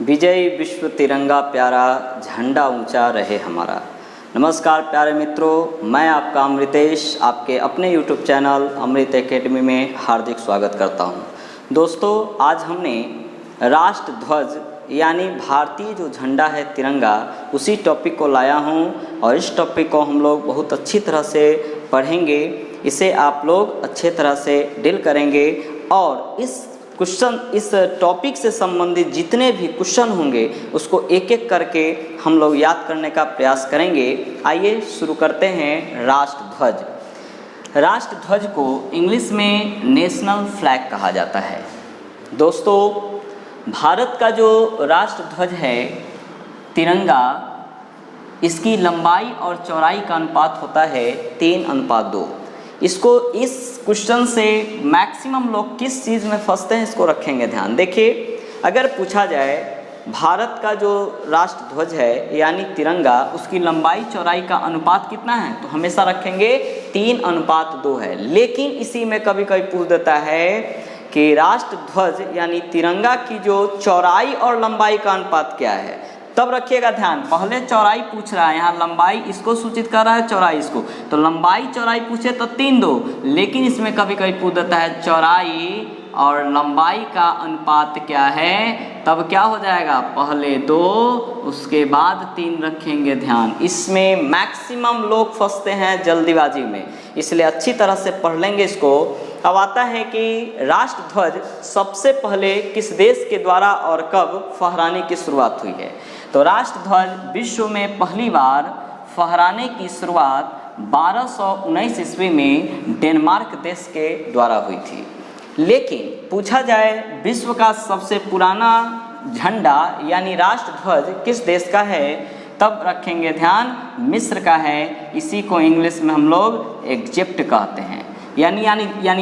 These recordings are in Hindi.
विजय विश्व तिरंगा प्यारा, झंडा ऊंचा रहे हमारा। नमस्कार प्यारे मित्रों, मैं आपका अमृतेश आपके अपने YouTube चैनल अमृत एकेडमी में हार्दिक स्वागत करता हूं। दोस्तों, आज हमने राष्ट्र ध्वज यानी भारतीय जो झंडा है तिरंगा, उसी टॉपिक को लाया हूं और इस टॉपिक को हम लोग बहुत अच्छी तरह से पढ़ेंगे। इसे आप लोग अच्छे तरह से डील करेंगे और इस टॉपिक से संबंधित जितने भी क्वेश्चन होंगे उसको एक एक करके हम लोग याद करने का प्रयास करेंगे। आइए शुरू करते हैं। राष्ट्र ध्वज। राष्ट्र ध्वज को इंग्लिश में नेशनल फ्लैग कहा जाता है। दोस्तों, भारत का जो राष्ट्र ध्वज है तिरंगा, इसकी लंबाई और चौड़ाई का अनुपात होता है 3:2। इसको इस क्वेश्चन से मैक्सिमम लोग किस चीज़ में फंसते हैं, इसको रखेंगे ध्यान। देखिए, अगर पूछा जाए भारत का जो राष्ट्र ध्वज है यानी तिरंगा, उसकी लंबाई चौड़ाई का अनुपात कितना है, तो हमेशा रखेंगे 3:2 है। लेकिन इसी में कभी कभी पूछ देता है कि राष्ट्र ध्वज यानी तिरंगा की जो चौड़ाई और लंबाई का अनुपात क्या है, तब रखिएगा ध्यान। पहले चौड़ाई पूछ रहा है, यहाँ लंबाई इसको सूचित कर रहा है, चौड़ाई इसको, तो लंबाई चौड़ाई पूछे तो 3:2। लेकिन इसमें कभी कभी पूछ देता है चौड़ाई और लंबाई का अनुपात क्या है, तब क्या हो जाएगा, पहले 2 उसके बाद 3 रखेंगे ध्यान। इसमें मैक्सिमम लोग फंसते हैं जल्दीबाजी में, इसलिए अच्छी तरह से पढ़ लेंगे इसको। अब आता है कि राष्ट्र ध्वज सबसे पहले किस देश के द्वारा और कब फहराने की शुरुआत हुई है। तो राष्ट्र ध्वज विश्व में पहली बार फहराने की शुरुआत 1219 ईस्वी में डेनमार्क देश के द्वारा हुई थी। लेकिन पूछा जाए विश्व का सबसे पुराना झंडा यानी राष्ट्र ध्वज किस देश का है, तब रखेंगे ध्यान, मिस्र का है। इसी को इंग्लिश में हम लोग इजिप्ट कहते हैं। यानी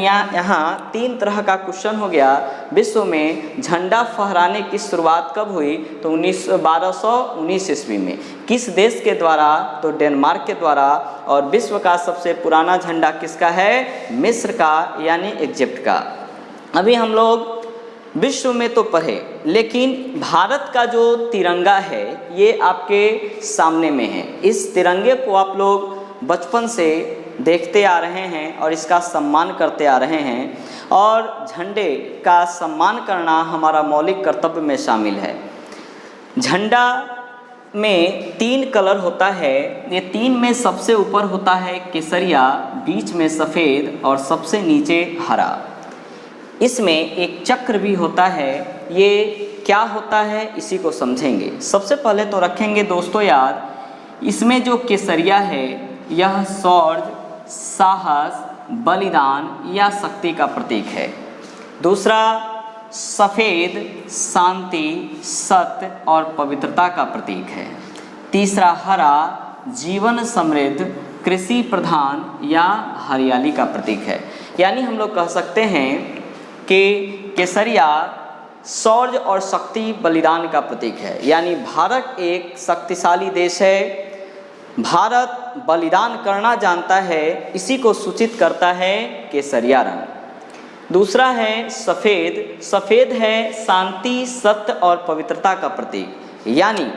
यहाँ 3 तरह का क्वेश्चन हो गया। विश्व में झंडा फहराने की शुरुआत कब हुई, तो 1219 ईस्वी में। किस देश के द्वारा, तो डेनमार्क के द्वारा। और विश्व का सबसे पुराना झंडा किसका है, मिस्र का यानी इजिप्ट का। अभी हम लोग विश्व में तो पढ़े, लेकिन भारत का जो तिरंगा है ये आपके सामने में है। इस तिरंगे को आप लोग बचपन से देखते आ रहे हैं और इसका सम्मान करते आ रहे हैं, और झंडे का सम्मान करना हमारा मौलिक कर्तव्य में शामिल है। झंडा में 3 कलर होता है। ये 3 में सबसे ऊपर होता है केसरिया, बीच में सफ़ेद और सबसे नीचे हरा। इसमें एक चक्र भी होता है। ये क्या होता है इसी को समझेंगे। सबसे पहले तो रखेंगे दोस्तों याद, इसमें जो केसरिया है यह शौर्य, साहस, बलिदान या शक्ति का प्रतीक है। दूसरा सफ़ेद शांति, सत्य और पवित्रता का प्रतीक है। तीसरा हरा जीवन समृद्ध, कृषि प्रधान या हरियाली का प्रतीक है। यानी हम लोग कह सकते हैं कि केसरिया शौर्य और शक्ति बलिदान का प्रतीक है। यानी भारत एक शक्तिशाली देश है, भारत बलिदान करना जानता है, इसी को सूचित करता है केसरिया रंग। दूसरा है सफ़ेद। सफ़ेद है शांति, सत्य और पवित्रता का प्रतीक। यानी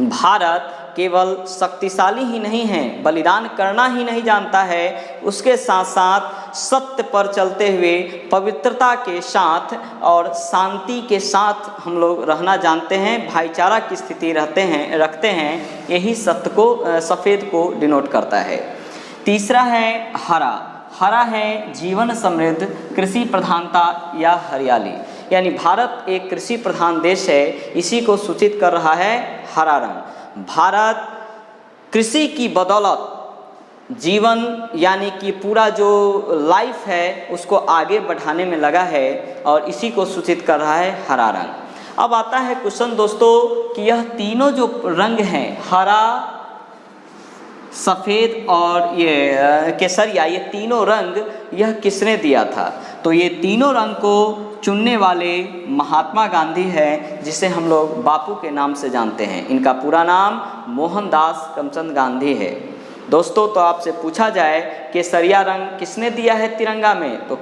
भारत केवल शक्तिशाली ही नहीं है, बलिदान करना ही नहीं जानता है, उसके साथ साथ सत्य पर चलते हुए पवित्रता के साथ और शांति के साथ हम लोग रहना जानते हैं, भाईचारा की स्थिति रखते हैं। यही सत्य को, सफ़ेद को डिनोट करता है। तीसरा है हरा। हरा है जीवन समृद्ध, कृषि प्रधानता या हरियाली। यानी भारत एक कृषि प्रधान देश है, इसी को सूचित कर रहा है हरा रंग। भारत कृषि की बदौलत जीवन यानी कि पूरा जो लाइफ है उसको आगे बढ़ाने में लगा है, और इसी को सूचित कर रहा है हरा रंग। अब आता है क्वेश्चन दोस्तों कि यह तीनों जो रंग हैं, हरा, सफ़ेद और ये केसरिया, ये तीनों रंग यह किसने दिया था, तो ये तीनों रंग को चुनने वाले महात्मा गांधी हैं, जिसे हम लोग बापू के नाम से जानते हैं। इनका पूरा नाम मोहनदास करमचंद गांधी है। दोस्तों, तो आपसे पूछा जाए केसरिया रंग किसने दिया है तिरंगा में, तो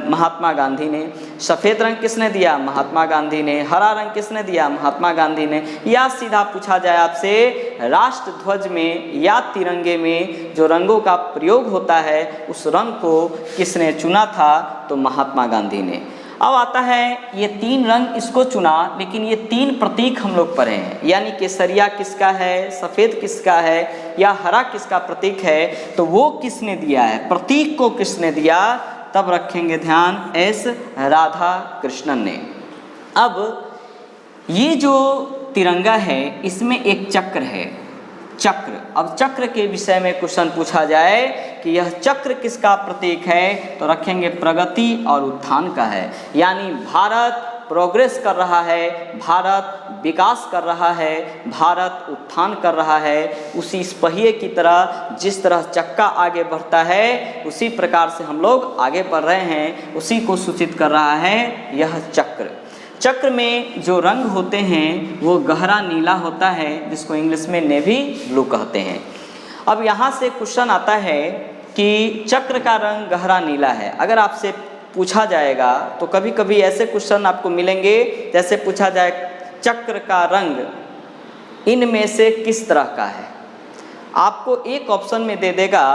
महात्मा गांधी ने। सफ़ेद रंग किसने दिया, महात्मा गांधी ने। हरा रंग किसने दिया, महात्मा गांधी ने। या सीधा पूछा जाए आपसे राष्ट्र ध्वज में या तिरंगे में जो रंगों का प्रयोग होता है उस रंग को किसने चुना था, तो महात्मा गांधी ने। अब आता है ये 3 रंग इसको चुना, लेकिन ये 3 प्रतीक हम लोग पढ़े हैं, यानी केसरिया किसका है, सफ़ेद किसका है या हरा किसका प्रतीक है, तो वो किसने दिया है, प्रतीक को किसने दिया, तब रखेंगे ध्यान एस राधा कृष्णन ने। अब ये जो तिरंगा है इसमें एक चक्र है, चक्र। अब चक्र के विषय में क्वेश्चन पूछा जाए कि यह चक्र किसका प्रतीक है, तो रखेंगे प्रगति और उत्थान का है। यानी भारत प्रोग्रेस कर रहा है, भारत विकास कर रहा है, भारत उत्थान कर रहा है। उसी इस पहिए की तरह जिस तरह चक्का आगे बढ़ता है उसी प्रकार से हम लोग आगे बढ़ रहे हैं, उसी को सूचित कर रहा है यह चक्र। चक्र में जो रंग होते हैं वो गहरा नीला होता है, जिसको इंग्लिश में नेवी ब्लू कहते हैं। अब यहाँ से क्वेश्चन आता है कि चक्र का रंग गहरा नीला है। अगर आपसे पूछा जाएगा तो कभी कभी ऐसे क्वेश्चन आपको मिलेंगे, जैसे पूछा जाए चक्र का रंग इनमें से किस तरह का है, आपको एक ऑप्शन में दे देगा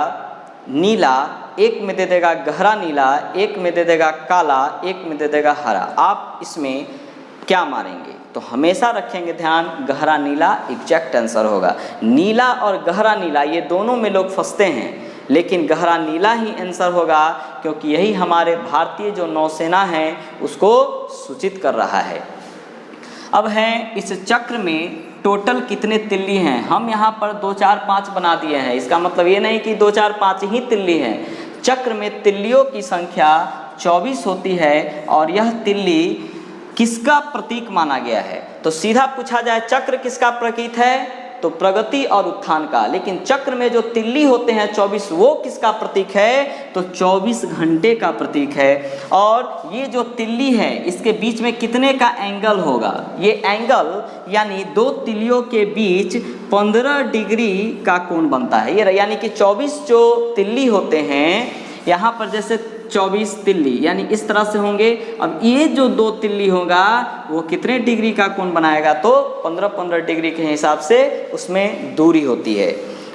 नीला, एक में दे देगा गहरा नीला, एक में दे देगा काला, एक में दे देगा हरा। आप इसमें क्या मारेंगे, तो हमेशा रखेंगे ध्यान गहरा नीला एग्जैक्ट आंसर होगा। नीला और गहरा नीला ये दोनों में लोग फंसते हैं, लेकिन गहरा नीला ही आंसर होगा, क्योंकि यही हमारे भारतीय जो नौसेना है उसको सूचित कर रहा है। अब है इस चक्र में टोटल कितने तिल्ली हैं, हम यहाँ पर 2 4 5 बना दिए हैं। इसका मतलब ये नहीं कि 2 4 5 ही तिल्ली हैं। चक्र में तिल्लियों की संख्या 24 होती है, और यह तिल्ली किसका प्रतीक माना गया है, तो सीधा पूछा जाए चक्र किसका प्रतीक है, तो प्रगति और उत्थान का। लेकिन चक्र में जो तिल्ली होते हैं 24 वो किसका प्रतीक है, तो 24 घंटे का प्रतीक है। और ये जो तिल्ली है इसके बीच में कितने का एंगल होगा, ये एंगल यानी 2 तिल्लियों के बीच 15 डिग्री का कोण बनता है। ये यानी कि 24 जो तिल्ली होते हैं, यहाँ पर जैसे 24 तिल्ली यानी इस तरह से होंगे। अब ये जो 2 तिल्ली होगा वो कितने डिग्री का कोण बनाएगा, तो 15-15 डिग्री के हिसाब से उसमें दूरी होती है।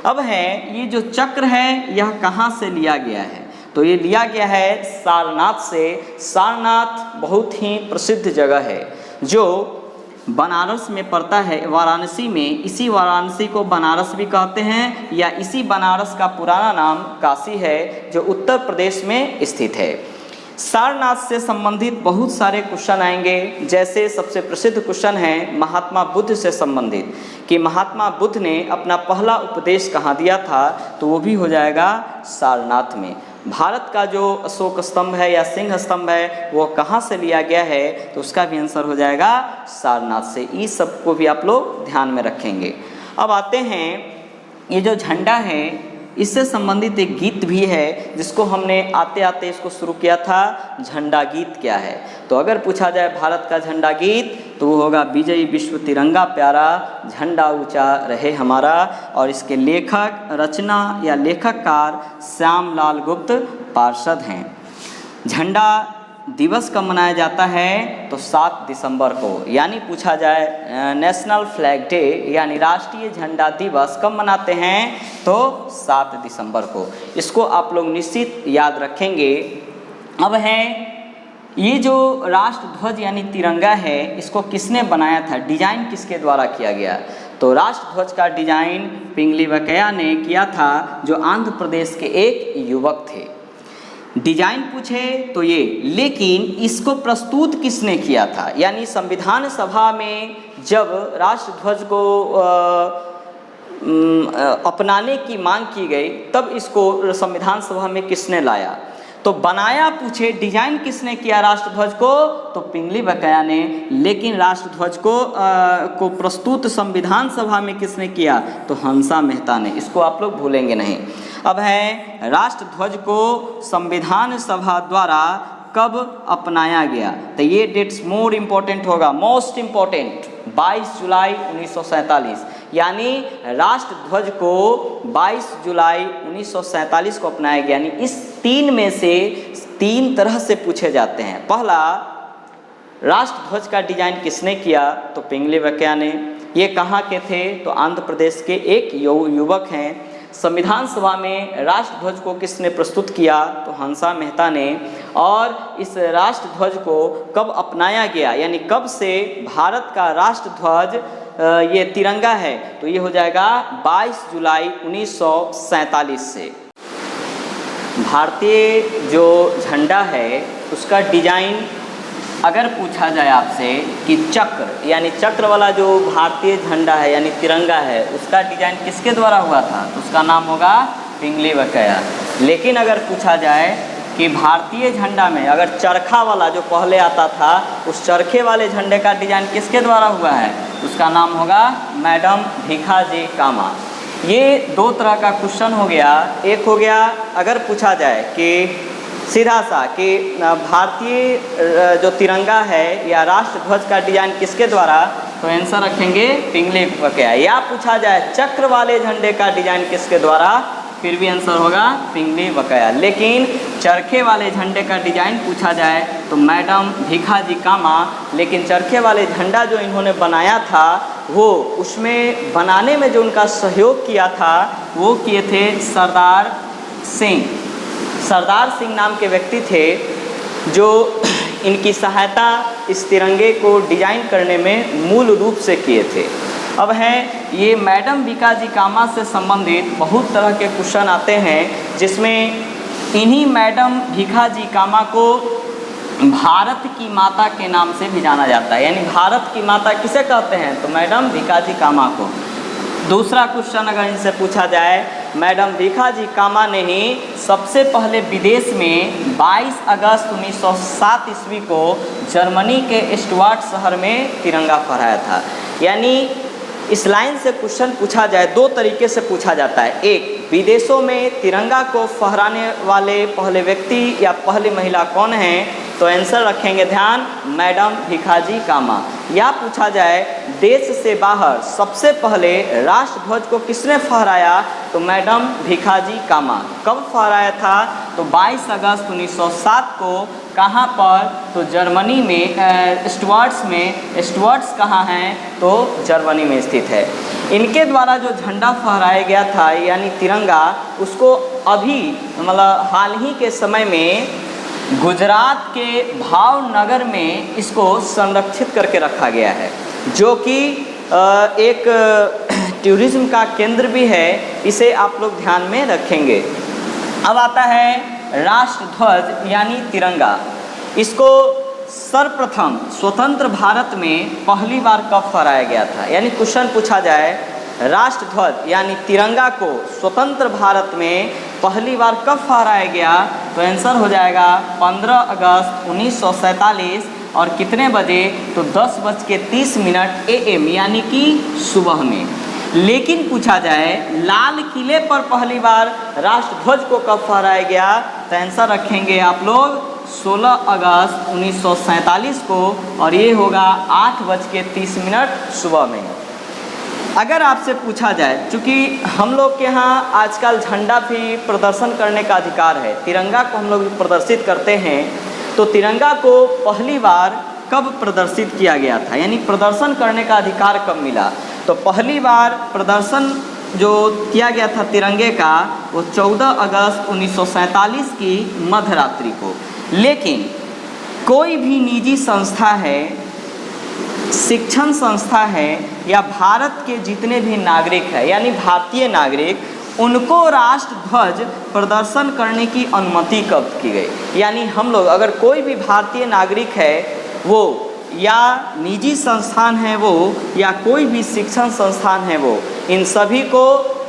अब है ये जो चक्र है यह कहाँ से लिया गया है, तो ये लिया गया है सारनाथ से। सारनाथ बहुत ही प्रसिद्ध जगह है जो बनारस में पड़ता है, वाराणसी में। इसी वाराणसी को बनारस भी कहते हैं, या इसी बनारस का पुराना नाम काशी है, जो उत्तर प्रदेश में स्थित है। सारनाथ से संबंधित बहुत सारे क्वेश्चन आएंगे। जैसे सबसे प्रसिद्ध क्वेश्चन है महात्मा बुद्ध से संबंधित, कि महात्मा बुद्ध ने अपना पहला उपदेश कहाँ दिया था, तो वो भी हो जाएगा सारनाथ में। भारत का जो अशोक स्तंभ है या सिंह स्तंभ है वो कहाँ से लिया गया है, तो उसका भी आंसर हो जाएगा सारनाथ से। इस सब को भी आप लोग ध्यान में रखेंगे। अब आते हैं ये जो झंडा है इससे संबंधित एक गीत भी है, जिसको हमने आते आते इसको शुरू किया था। झंडा गीत क्या है, तो अगर पूछा जाए भारत का झंडा गीत तो वो होगा विजयी विश्व तिरंगा प्यारा, झंडा ऊंचा रहे हमारा। और इसके लेखक, रचना या लेखककार श्यामलाल गुप्त पार्षद हैं। झंडा दिवस कब मनाया जाता है, तो 7 दिसंबर को। यानी पूछा जाए नेशनल फ्लैग डे यानी राष्ट्रीय झंडा दिवस कब मनाते हैं, तो 7 दिसंबर को। इसको आप लोग निश्चित याद रखेंगे। अब है ये जो राष्ट्र ध्वज यानी तिरंगा है इसको किसने बनाया था, डिजाइन किसके द्वारा किया गया, तो राष्ट्र ध्वज का डिजाइन पिंगली वेंकैया ने किया था, जो आंध्र प्रदेश के एक युवक थे। डिजाइन पूछे तो ये, लेकिन इसको प्रस्तुत किसने किया था, यानी संविधान सभा में जब राष्ट्र ध्वज को अपनाने की मांग की गई तब इसको संविधान सभा में किसने लाया, तो बनाया पूछे डिजाइन किसने किया राष्ट्रध्वज को, तो पिंगली वेंकैया ने। लेकिन राष्ट्रध्वज को प्रस्तुत संविधान सभा में किसने किया, तो हंसा मेहता ने। इसको आप लोग भूलेंगे नहीं। अब है राष्ट्रध्वज को संविधान सभा द्वारा कब अपनाया गया, तो ये डेट्स मोर इम्पोर्टेंट होगा, मोस्ट इम्पोर्टेंट 22 जुलाई 1947। यानी राष्ट्र ध्वज को 22 जुलाई 1947 को अपनाया गया। यानी इस 3 में से 3 तरह से पूछे जाते हैं। पहला, राष्ट्र ध्वज का डिजाइन किसने किया? तो पिंगली वेंकैया ने। ये कहाँ के थे? तो आंध्र प्रदेश के एक युवक हैं। संविधान सभा में राष्ट्र ध्वज को किसने प्रस्तुत किया? तो हंसा मेहता ने। और इस राष्ट्र ध्वज को कब अपनाया गया, यानी कब से भारत का राष्ट्र ध्वज ये तिरंगा है? तो ये हो जाएगा 22 जुलाई 1947 से। भारतीय जो झंडा है उसका डिजाइन अगर पूछा जाए आपसे कि चक्र, यानी चक्र वाला जो भारतीय झंडा है यानी तिरंगा है, उसका डिजाइन किसके द्वारा हुआ था? तो उसका नाम होगा पिंगली वेंकैया। लेकिन अगर पूछा जाए कि भारतीय झंडा में अगर चरखा वाला जो पहले आता था, उस चरखे वाले झंडे का डिजाइन किसके द्वारा हुआ है? उसका नाम होगा मैडम भीखाजी कामा। ये 2 तरह का क्वेश्चन हो गया। एक हो गया अगर पूछा जाए कि सीधा सा कि भारतीय जो तिरंगा है या राष्ट्र ध्वज का डिजाइन किसके द्वारा, तो आंसर रखेंगे पिंगली वेंकैया। या पूछा जाए चक्र वाले झंडे का डिजाइन किसके द्वारा, फिर भी आंसर होगा पिंगली वेंकैया। लेकिन चरखे वाले झंडे का डिजाइन पूछा जाए तो मैडम भीखाजी कामा। लेकिन चरखे वाले झंडा जो इन्होंने बनाया था, वो उसमें बनाने में जो उनका सहयोग किया था वो किए थे सरदार सिंह। सरदार सिंह नाम के व्यक्ति थे जो इनकी सहायता इस तिरंगे को डिजाइन करने में मूल रूप से किए थे। अब हैं ये मैडम भीखाजी कामा से संबंधित बहुत तरह के क्वेश्चन आते हैं, जिसमें इन्हीं मैडम भीखाजी कामा को भारत की माता के नाम से भी जाना जाता है। यानी भारत की माता किसे कहते हैं? तो मैडम भीखाजी कामा को। दूसरा क्वेश्चन अगर इनसे पूछा जाए, मैडम भीखाजी कामा ने ही सबसे पहले विदेश में 22 अगस्त 1907 ईस्वी को जर्मनी के स्टुअर्ट शहर में तिरंगा फहराया था। यानी इस लाइन से क्वेश्चन पूछा जाए 2 तरीके से पूछा जाता है। एक, विदेशों में तिरंगा को फहराने वाले पहले व्यक्ति या पहली महिला कौन हैं? तो आंसर रखेंगे ध्यान, मैडम भीखाजी कामा। या पूछा जाए देश से बाहर सबसे पहले राष्ट्र ध्वज को किसने फहराया? तो मैडम भीखाजी कामा। कब फहराया था? तो 22 अगस्त 1907 को। कहाँ पर? तो जर्मनी में, स्टुअर्ट्स में। स्टुअर्ट्स कहाँ हैं? तो जर्मनी में स्थित है। इनके द्वारा जो झंडा फहराया गया था यानी तिरंगा, उसको अभी मतलब हाल ही के समय में गुजरात के भावनगर में इसको संरक्षित करके रखा गया है, जो कि एक टूरिज्म का केंद्र भी है। इसे आप लोग ध्यान में रखेंगे। अब आता है राष्ट्र ध्वज यानी तिरंगा। इसको सर्वप्रथम स्वतंत्र भारत में पहली बार कब फहराया गया था? यानी क्वेश्चन पूछा जाए राष्ट्र ध्वज यानी तिरंगा को स्वतंत्र भारत में पहली बार कब फहराया गया? तो आंसर हो जाएगा 15 अगस्त 1947। और कितने बजे? तो 10:30 AM यानी कि सुबह में। लेकिन पूछा जाए लाल किले पर पहली बार राष्ट्र ध्वज को कब फहराया गया? तो आंसर रखेंगे आप लोग 16 अगस्त 1947 को, और ये होगा 8:30 सुबह में। अगर आपसे पूछा जाए, चूँकि हम लोग के यहाँ आजकल झंडा भी प्रदर्शन करने का अधिकार है, तिरंगा को हम लोग प्रदर्शित करते हैं, तो तिरंगा को पहली बार कब प्रदर्शित किया गया था? यानी प्रदर्शन करने का अधिकार कब मिला? तो पहली बार प्रदर्शन जो किया गया था तिरंगे का, वो 14 अगस्त 1947 की मध्य रात्रि को। लेकिन कोई भी निजी संस्था है, शिक्षण संस्था है, या भारत के जितने भी नागरिक हैं यानी भारतीय नागरिक, उनको राष्ट्र ध्वज प्रदर्शन करने की अनुमति कब की गई? यानी हम लोग अगर कोई भी भारतीय नागरिक है वो, या निजी संस्थान है वो, या कोई भी शिक्षण संस्थान है वो, इन सभी को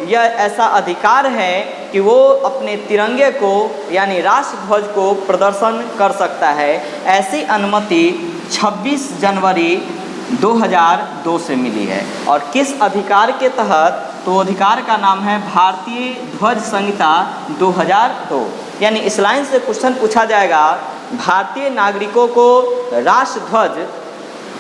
यह ऐसा अधिकार है कि वो अपने तिरंगे को यानी राष्ट्र ध्वज को प्रदर्शन कर सकता है। ऐसी अनुमति 26 जनवरी 2002 से मिली है। और किस अधिकार के तहत? तो अधिकार का नाम है भारतीय ध्वज संहिता 2002। यानी इस लाइन से क्वेश्चन पूछा जाएगा, भारतीय नागरिकों को राष्ट्र ध्वज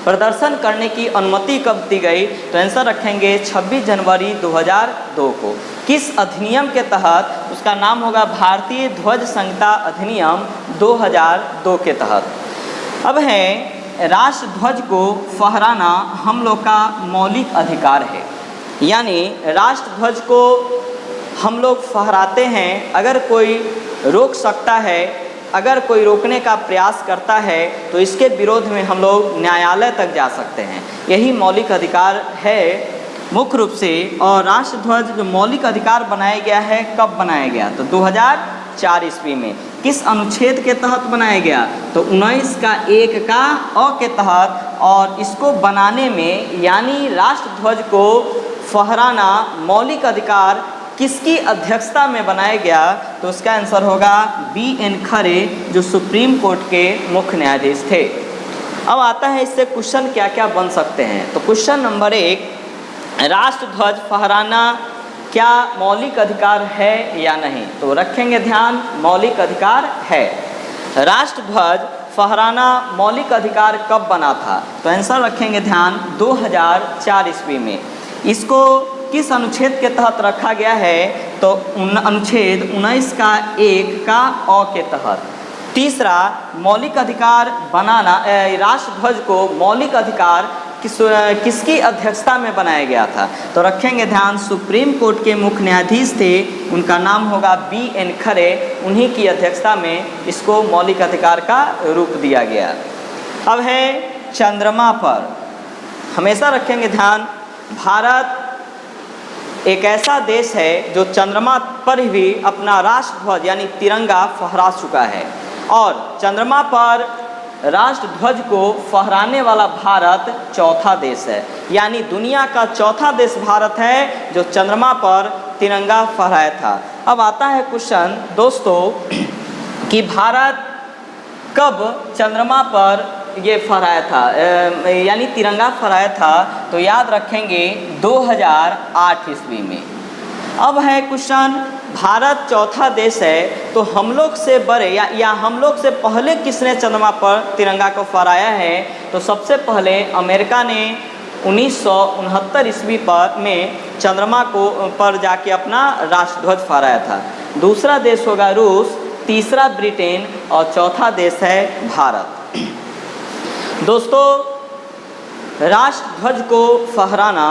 प्रदर्शन करने की अनुमति कब दी गई? तो आंसर रखेंगे 26 जनवरी 2002 को। किस अधिनियम के तहत? उसका नाम होगा भारतीय ध्वज संहिता अधिनियम 2002 के तहत। अब है राष्ट्र ध्वज को फहराना हम लोग का मौलिक अधिकार है, यानी राष्ट्र ध्वज को हम लोग फहराते हैं। अगर कोई रोक सकता है, अगर कोई रोकने का प्रयास करता है तो इसके विरोध में हम लोग न्यायालय तक जा सकते हैं। यही मौलिक अधिकार है मुख्य रूप से। और राष्ट्र ध्वज जो मौलिक अधिकार बनाया गया है, कब बनाया गया? तो 2004 ईस्वी में। किस अनुच्छेद के तहत बनाया गया? तो 19 का 1 का अ के तहत। और इसको बनाने में यानी राष्ट्र ध्वज को फहराना मौलिक अधिकार किसकी अध्यक्षता में बनाया गया? तो उसका आंसर होगा BN खरे, जो सुप्रीम कोर्ट के मुख्य न्यायाधीश थे। अब आता है इससे क्वेश्चन क्या क्या बन सकते हैं। तो क्वेश्चन नंबर 1, राष्ट्र ध्वज फहराना क्या मौलिक अधिकार है या नहीं? तो रखेंगे ध्यान, मौलिक अधिकार है। राष्ट्र ध्वज फहराना मौलिक अधिकार कब बना था? तो आंसर रखेंगे ध्यान 2004 ईस्वी में। इसको किस अनुच्छेद के तहत रखा गया है? तो अनुच्छेद 19 का 1 का अ के तहत। तीसरा, मौलिक अधिकार बनाना, राष्ट्र ध्वज को मौलिक अधिकार किसकी अध्यक्षता में बनाया गया था? तो रखेंगे ध्यान, सुप्रीम कोर्ट के मुख्य न्यायाधीश थे, उनका नाम होगा BN खरे। उन्हीं की अध्यक्षता में इसको मौलिक अधिकार का रूप दिया गया। अब है चंद्रमा पर। हमेशा रखेंगे ध्यान, भारत एक ऐसा देश है जो चंद्रमा पर भी अपना राष्ट्र ध्वज यानी तिरंगा फहरा चुका है। और चंद्रमा पर राष्ट्र ध्वज को फहराने वाला भारत चौथा देश है, यानी दुनिया का चौथा देश भारत है जो चंद्रमा पर तिरंगा फहराया था। अब आता है क्वेश्चन दोस्तों कि भारत कब चंद्रमा पर ये फहराया था, यानी तिरंगा फहराया था? तो याद रखेंगे 2008 ईस्वी में। अब है क्वेश्चन, भारत चौथा देश है तो हम लोग से बड़े या हम लोग से पहले किसने चंद्रमा पर तिरंगा को फहराया है? तो सबसे पहले अमेरिका ने 1969 ईस्वी पर में चंद्रमा को पर जाके अपना राष्ट्र ध्वज फहराया था। दूसरा देश होगा रूस, तीसरा ब्रिटेन और चौथा देश है भारत। दोस्तों, राष्ट्र ध्वज को फहराना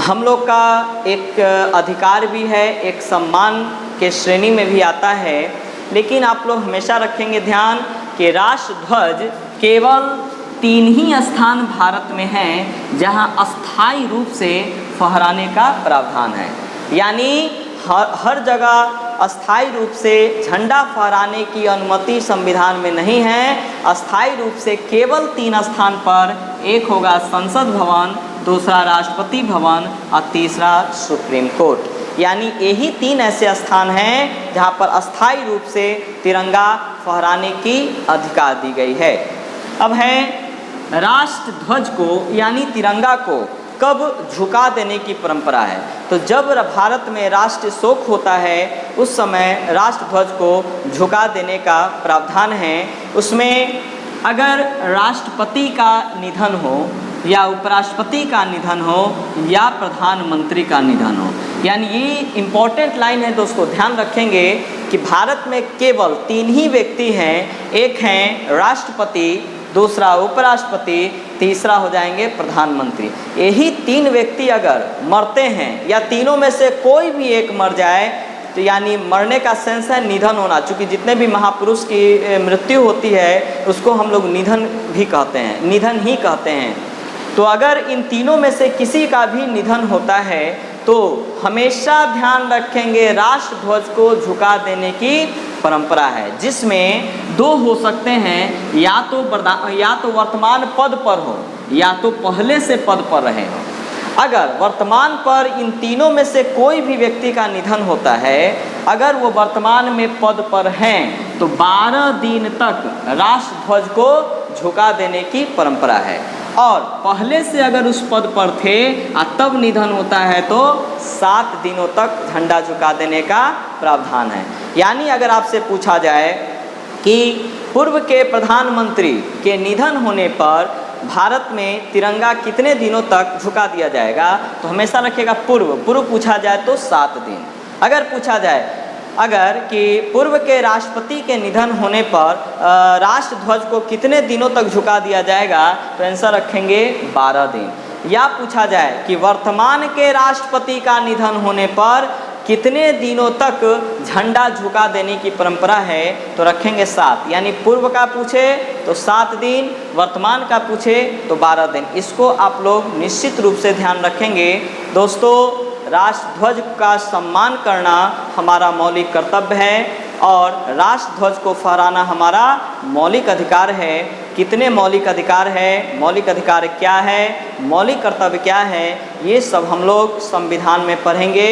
हम लोग का एक अधिकार भी है, एक सम्मान के श्रेणी में भी आता है। लेकिन आप लोग हमेशा रखेंगे ध्यान कि राष्ट्र ध्वज केवल 3 ही स्थान भारत में हैं जहां अस्थायी रूप से फहराने का प्रावधान है। यानी हर जगह अस्थायी रूप से झंडा फहराने की अनुमति संविधान में नहीं है। अस्थायी रूप से केवल 3 स्थान पर, एक होगा संसद भवन, दूसरा राष्ट्रपति भवन और तीसरा सुप्रीम कोर्ट। यानी यही 3 ऐसे स्थान हैं जहां पर अस्थायी रूप से तिरंगा फहराने की अधिकार दी गई है। अब है राष्ट्र ध्वज को यानी तिरंगा को कब झुका देने की परंपरा है? तो जब भारत में राष्ट्रीय शोक होता है उस समय राष्ट्र ध्वज को झुका देने का प्रावधान है। उसमें अगर राष्ट्रपति का निधन हो या उपराष्ट्रपति का निधन हो या प्रधानमंत्री का निधन हो, यानी ये इम्पोर्टेंट लाइन है दोस्तों, ध्यान रखेंगे कि भारत में केवल 3 ही व्यक्ति हैं। एक हैं राष्ट्रपति, दूसरा उपराष्ट्रपति, तीसरा हो जाएंगे प्रधानमंत्री। यही 3 व्यक्ति अगर मरते हैं या तीनों में से कोई भी एक मर जाए तो यानी मरने का सेंस है निधन होना, चूँकि जितने भी महापुरुष की मृत्यु होती है उसको हम लोग निधन भी कहते हैं, निधन ही कहते हैं। तो अगर इन तीनों में से किसी का भी निधन होता है तो हमेशा ध्यान रखेंगे राष्ट्र ध्वज को झुका देने की परंपरा है, जिसमें 2 हो सकते हैं, या तो वर्तमान पद पर हो या तो पहले से पद पर रहे हो। अगर वर्तमान पर इन तीनों में से कोई भी व्यक्ति का निधन होता है, अगर वो वर्तमान में पद पर हैं तो 12 दिन तक राष्ट्र ध्वज को झुका देने की परंपरा है। और पहले से अगर उस पद पर थे और तब निधन होता है तो 7 दिनों तक झंडा झुका देने का प्रावधान है। यानी अगर आपसे पूछा जाए कि पूर्व के प्रधानमंत्री के निधन होने पर भारत में तिरंगा कितने दिनों तक झुका दिया जाएगा? तो हमेशा रखिएगा पूर्व। पूर्व पूछा जाए तो 7 दिन। अगर पूछा जाए अगर कि पूर्व के राष्ट्रपति के निधन होने पर राष्ट्र ध्वज को कितने दिनों तक झुका दिया जाएगा? तो आंसर रखेंगे 12 दिन। या पूछा जाए कि वर्तमान के राष्ट्रपति का निधन होने पर कितने दिनों तक झंडा झुका देने की परंपरा है? तो रखेंगे 7। यानी पूर्व का पूछे तो 7 दिन, वर्तमान का पूछे तो 12 दिन। इसको आप लोग निश्चित रूप से ध्यान रखेंगे। दोस्तों, राष्ट्रध्वज का सम्मान करना हमारा मौलिक कर्तव्य है और राष्ट्रध्वज को फहराना हमारा मौलिक अधिकार है। कितने मौलिक अधिकार है, मौलिक अधिकार क्या है, मौलिक कर्तव्य क्या है, ये सब हम लोग संविधान में पढ़ेंगे।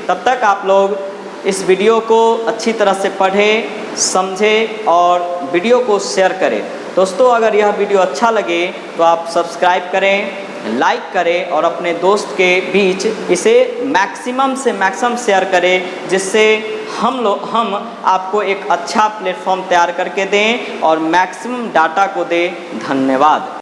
तब तक आप लोग इस वीडियो को अच्छी तरह से पढ़ें, समझें और वीडियो को शेयर करें। दोस्तों, अगर यह वीडियो अच्छा लगे तो आप सब्सक्राइब करें, लाइक करें और अपने दोस्त के बीच इसे मैक्सिमम से मैक्सिमम शेयर करें, जिससे हम आपको एक अच्छा प्लेटफॉर्म तैयार करके दें और मैक्सिमम डाटा को दें। धन्यवाद।